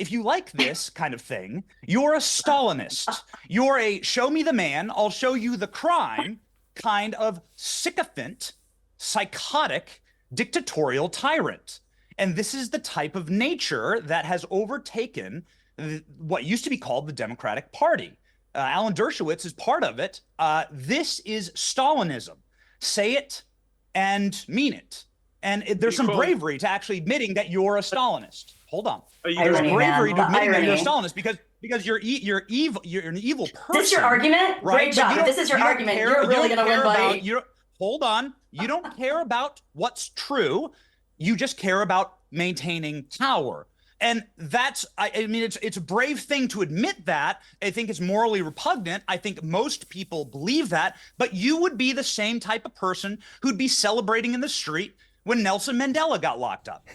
if you like this kind of thing, you're a Stalinist. You're a show me the man, I'll show you the crime kind of sycophant, psychotic, dictatorial tyrant. And this is the type of nature that has overtaken what used to be called the Democratic Party. Alan Dershowitz is part of it. This is Stalinism. Say it and mean it. And there's some bravery to actually admitting that you're a Stalinist. Hold on. There's bravery to admitting that you're a Stalinist because you're evil. You're an evil person. This is your argument? Right? Great job. If this is your argument, you're really going to win, buddy. Hold on. You don't care about what's true. You just care about maintaining power. And that's, I mean, it's a brave thing to admit that. I think it's morally repugnant. I think most people believe that. But you would be the same type of person who'd be celebrating in the street when Nelson Mandela got locked up.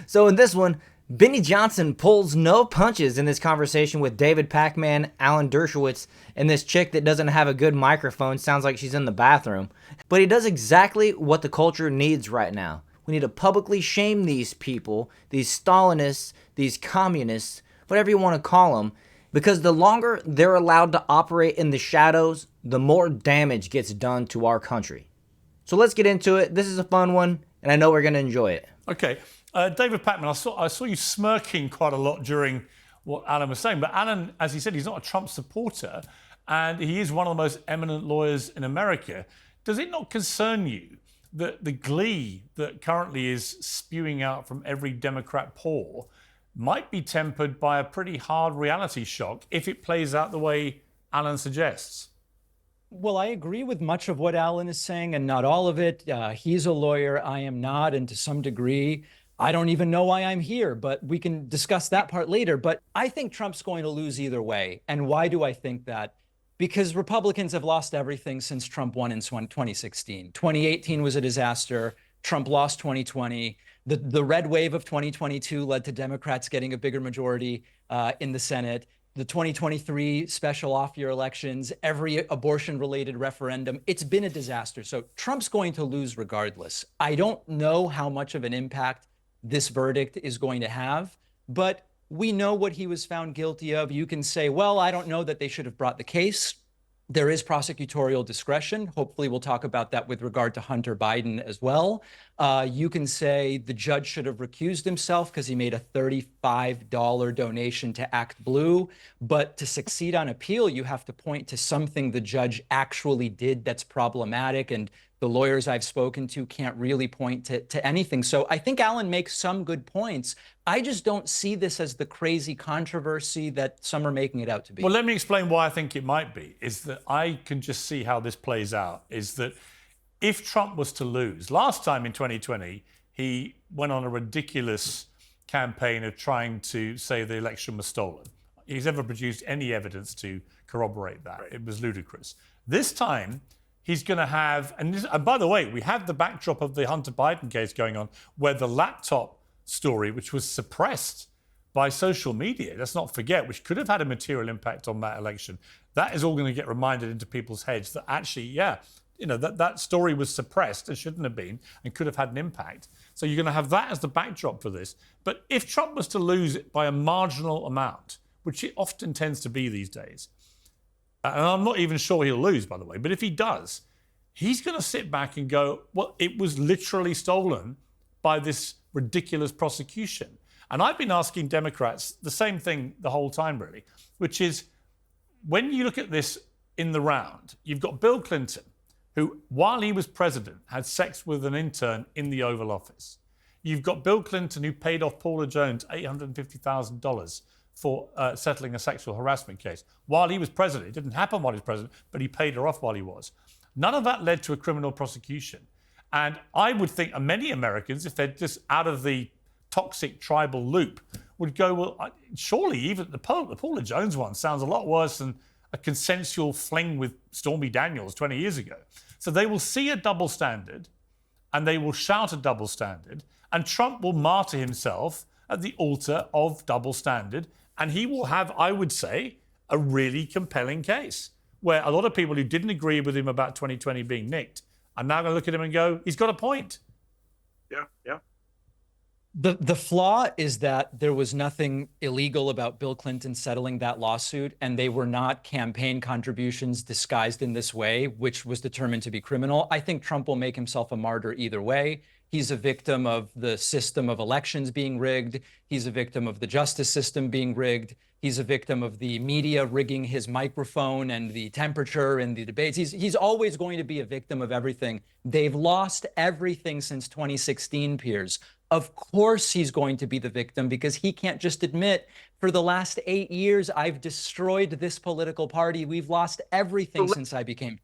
So in this one, Benny Johnson pulls no punches in this conversation with David Pakman, Alan Dershowitz, and this chick that doesn't have a good microphone, sounds like she's in the bathroom. But he does exactly what the culture needs right now. We need to publicly shame these people, these Stalinists, these communists, whatever you want to call them, because the longer they're allowed to operate in the shadows, the more damage gets done to our country. So let's get into it. This is a fun one, and I know we're going to enjoy it. Okay. David Pakman, I saw you smirking quite a lot during what Alan was saying, but Alan, as he said, he's not a Trump supporter, and he is one of the most eminent lawyers in America. Does it not concern you that the glee that currently is spewing out from every Democrat pore might be tempered by a pretty hard reality shock if it plays out the way Alan suggests? Well, I agree with much of what Alan is saying, and not all of it. He's a lawyer. I am not. And to some degree, I don't even know why I'm here, but we can discuss that part later. But I think Trump's going to lose either way. And why do I think that? Because Republicans have lost everything since Trump won in 2016. 2018 was a disaster. Trump lost 2020. The red wave of 2022 led to Democrats getting a bigger majority in the Senate. The 2023 special off-year elections, every abortion-related referendum, it's been a disaster. So Trump's going to lose regardless. I don't know how much of an impact this verdict is going to have, but we know what he was found guilty of. You can say, well, I don't know that they should have brought the case. There is prosecutorial discretion. Hopefully we'll talk about that with regard to Hunter Biden as well. You can say the judge should have recused himself because he made a $35 donation to Act Blue. But to succeed on appeal, you have to point to something the judge actually did that's problematic. And the lawyers I've spoken to can't really point to anything. So I think Alan makes some good points. I just don't see this as the crazy controversy that some are making it out to be. Well, let me explain why I think it might be, is that I can just see how this plays out, is that if Trump was to lose, last time in 2020, he went on a ridiculous campaign of trying to say the election was stolen. He's never produced any evidence to corroborate that. Right. It was ludicrous. This time, he's going to have, and by the way, we have the backdrop of the Hunter Biden case going on, where the laptop story, which was suppressed by social media, let's not forget, which could have had a material impact on that election. That is all going to get reminded into people's heads that actually, yeah, you know, that story was suppressed and shouldn't have been and could have had an impact. So you're going to have that as the backdrop for this. But if Trump was to lose it by a marginal amount, which it often tends to be these days, and I'm not even sure he'll lose, by the way, but if he does, he's going to sit back and go, well, it was literally stolen by this ridiculous prosecution. And I've been asking Democrats the same thing the whole time, really, which is when you look at this in the round, you've got Bill Clinton, who, while he was president, had sex with an intern in the Oval Office. You've got Bill Clinton, who paid off Paula Jones $850,000 for settling a sexual harassment case. While he was president, it didn't happen while he was president, but he paid her off while he was. None of that led to a criminal prosecution. And I would think many Americans, if they're just out of the toxic tribal loop, would go, well, surely even the Paula Jones one sounds a lot worse than a consensual fling with Stormy Daniels 20 years ago. So they will see a double standard and they will shout a double standard, and Trump will martyr himself at the altar of double standard, and he will have, I would say, a really compelling case where a lot of people who didn't agree with him about 2020 being nicked are now going to look at him and go, he's got a point. Yeah. The flaw is that there was nothing illegal about Bill Clinton settling that lawsuit, and they were not campaign contributions disguised in this way, which was determined to be criminal. I think Trump will make himself a martyr either way. He's a victim of the system of elections being rigged. He's a victim of the justice system being rigged. He's a victim of the media rigging his microphone and the temperature in the debates. He's always going to be a victim of everything. They've lost everything since 2016, Piers. Of course he's going to be the victim, because he can't just admit, for the last 8 years, I've destroyed this political party. We've lost everything since I became.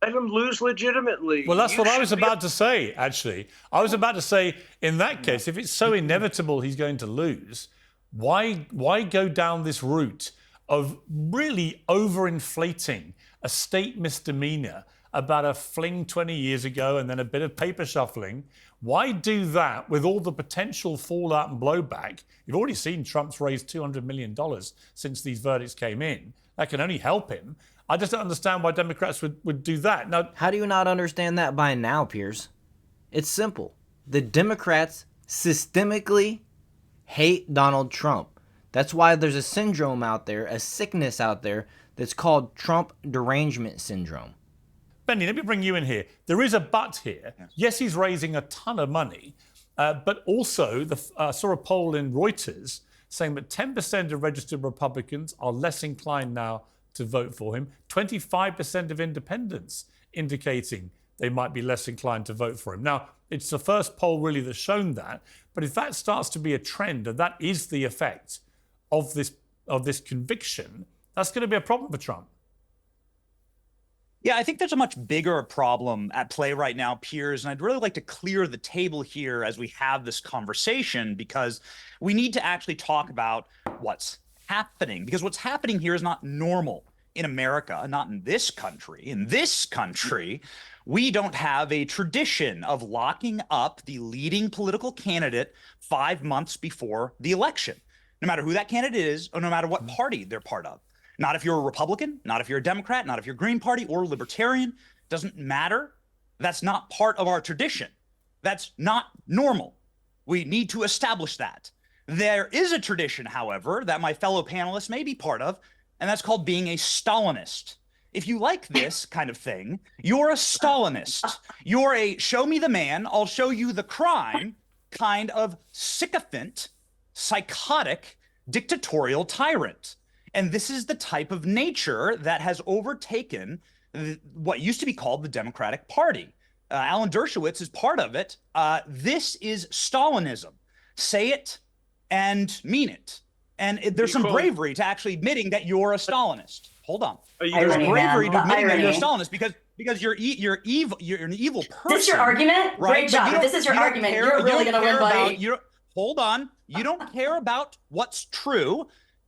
Let him lose legitimately. Well, that's what I was about to say, actually. I was about to say, in that case, if it's so inevitable he's going to lose, why go down this route of really overinflating a state misdemeanor about a fling 20 years ago and then a bit of paper shuffling? Why do that with all the potential fallout and blowback? You've already seen Trump's raised $200 million since these verdicts came in. That can only help him. I just don't understand why Democrats would do that. Now, how do you not understand that by now, Piers? It's simple. The Democrats systemically hate Donald Trump. That's why there's a syndrome out there, a sickness out there, that's called Trump derangement syndrome. Benny, let me bring you in here. There is a but here. Yes, he's raising a ton of money, but also I saw a poll in Reuters saying that 10% of registered Republicans are less inclined now to vote for him. 25% of independents indicating they might be less inclined to vote for him. Now, it's the first poll really that's shown that, but if that starts to be a trend, and that is the effect of this conviction, that's going to be a problem for Trump. Yeah, I think there's a much bigger problem at play right now, Piers, and I'd really like to clear the table here as we have this conversation, because we need to actually talk about what's happening, because what's happening here is not normal in America, not in this country. In this country, we don't have a tradition of locking up the leading political candidate 5 months before the election, no matter who that candidate is or no matter what party they're part of. Not if you're a Republican, not if you're a Democrat, not if you're Green Party or Libertarian. Doesn't matter. That's not part of our tradition. That's not normal. We need to establish that. There is a tradition, however, that my fellow panelists may be part of, and that's called being a Stalinist. If you like this kind of thing, you're a Stalinist. You're a show me the man, I'll show you the crime kind of sycophant, psychotic, dictatorial tyrant. And this is the type of nature that has overtaken what used to be called the Democratic Party. Alan Dershowitz is part of it. This is Stalinism. Say it and mean it. And there's some bravery to actually admitting that you're a Stalinist. Hold on. There's bravery to admitting that you're a Stalinist because you're evil. You're an evil person. This is your argument? Right? Great job. If this is your argument, you're really going to win, buddy. Hold on. You don't care about what's true.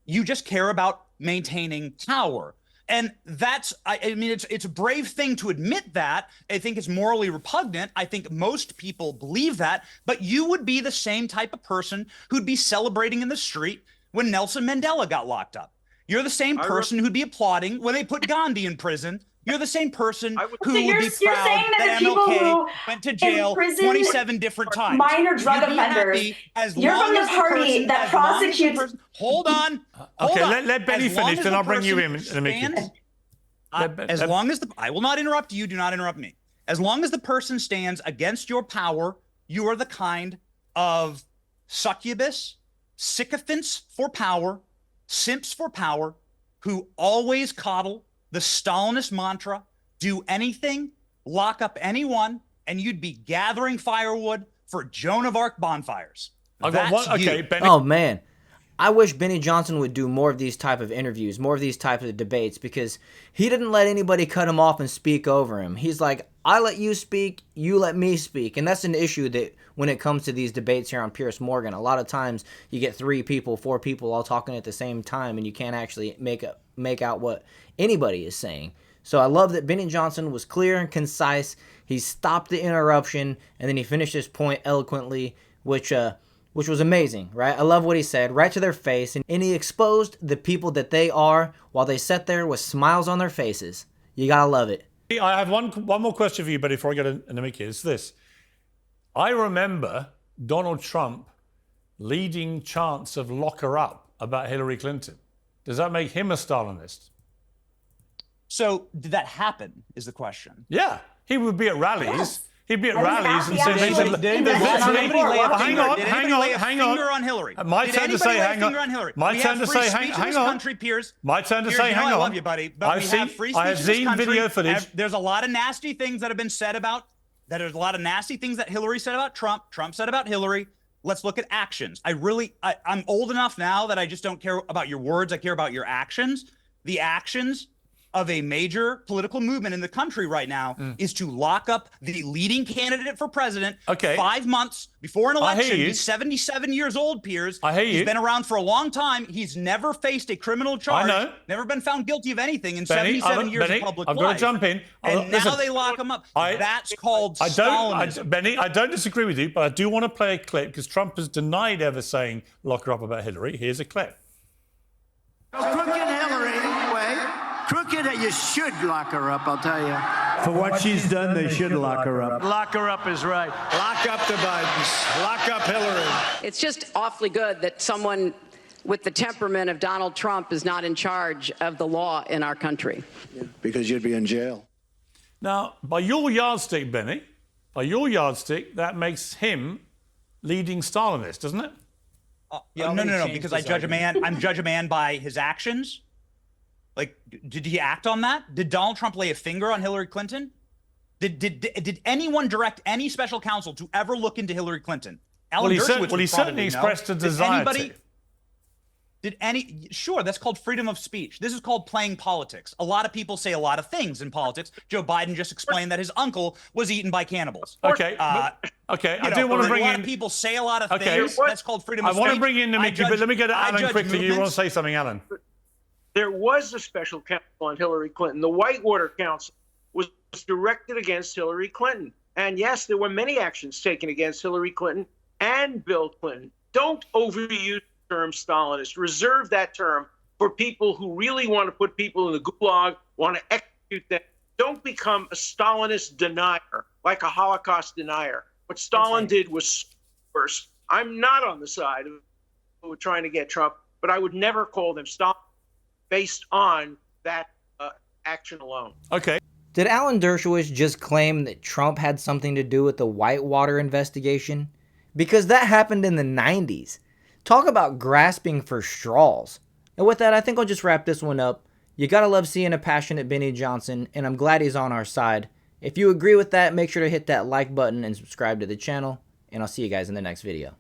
You just care about maintaining power. And that's, I mean, it's a brave thing to admit that. I think it's morally repugnant. I think most people believe that. But you would be the same type of person who'd be celebrating in the street when Nelson Mandela got locked up. You're the same person who'd be applauding when they put Gandhi in prison. You're the same person who would be proud that MLK went to jail 27 different times. Minor drug offenders. You're from the party that prosecutes. Hold on. Okay, let Benny finish, then I'll bring you in a minute. As long as I will not interrupt you, do not interrupt me. As long as the person stands against your power, you are the kind of succubus, sycophants for power, simps for power, who always coddle the Stalinist mantra, do anything, lock up anyone, and you'd be gathering firewood for Joan of Arc bonfires. I got one. Okay, Benny. Oh, man. I wish Benny Johnson would do more of these type of interviews, more of these types of debates, because he didn't let anybody cut him off and speak over him. He's like, I let you speak, you let me speak. And that's an issue that when it comes to these debates here on Piers Morgan, a lot of times you get 3 people, 4 people all talking at the same time, and you can't actually make out what anybody is saying. So I love that Benny Johnson was clear and concise. He stopped the interruption, and then he finished his point eloquently, which was amazing, right? I love what he said, right to their face, and he exposed the people that they are while they sat there with smiles on their faces. You gotta love it. I have one more question for you, but before I get into Mickey, it's this. I remember Donald Trump leading chants of lock her up about Hillary Clinton? Does that make him a Stalinist? So did that happen is the question. Yeah, he would be at rallies. Yes. He'd be at I was rallies and at say, the they actual- said, in the literally, hang on, hang on. Finger on Hillary. My Did turn to anybody say lay a hang finger on. Hillary? My We turn have to free say speech in hang this on. country, Piers. My turn to Piers, say you know hang I on. love you, buddy. But I've we seen, have free I speech have in this seen country. video footage. There's a lot of nasty things that have been said about. There's a lot of nasty things that Hillary said about Trump. Trump said about Hillary. Let's look at actions. I'm old enough now that I just don't care about your words. I care about your actions. The actions of a major political movement in the country right now is to lock up the leading candidate for president 5 months before an election. He's 77 years old, Piers. I hear you. He's been around for a long time. He's never faced a criminal charge. I know. Never been found guilty of anything in Benny, 77 years Benny, of public I've life. got to jump in. And Listen, now they lock him up. That's called I Stalinism. Benny, I don't disagree with you, but I do want to play a clip because Trump has denied ever saying lock her up about Hillary. Here's a clip. Crooked Hillary, crooked, you should lock her up, I'll tell you. For what she's done, they should lock her up. Lock her up is right. Lock up the Bidens. Lock up Hillary. It's just awfully good that someone with the temperament of Donald Trump is not in charge of the law in our country. Because you'd be in jail. Now, by your yardstick, Benny, by your yardstick, that makes him leading Stalinist, doesn't it? No, because I judge a man. I'm judge a man by his actions. Like, did he act on that? Did Donald Trump lay a finger on Hillary Clinton? Did anyone direct any special counsel to ever look into Hillary Clinton? Well, he certainly expressed a desire to. Sure, that's called freedom of speech. This is called playing politics. A lot of people say a lot of things in politics. Joe Biden just explained that his uncle was eaten by cannibals. Okay. I do want to bring in. A lot of people say a lot of things. That's called freedom of speech. I want to bring in Mickey, but let me get to Alan quickly. You want to say something, Alan? There was a special counsel on Hillary Clinton. The Whitewater Council was directed against Hillary Clinton. And yes, there were many actions taken against Hillary Clinton and Bill Clinton. Don't overuse the term Stalinist. Reserve that term for people who really want to put people in the gulag, want to execute them. Don't become a Stalinist denier, like a Holocaust denier. What Stalin did was worse. I'm not on the side of trying to get Trump, but I would never call them Stalin based on that action alone. Okay. Did Alan Dershowitz just claim that Trump had something to do with the Whitewater investigation? Because that happened in the 90s. Talk about grasping for straws. And with that, I think I'll just wrap this one up. You gotta love seeing a passionate Benny Johnson, and I'm glad he's on our side. If you agree with that, make sure to hit that like button and subscribe to the channel, and I'll see you guys in the next video.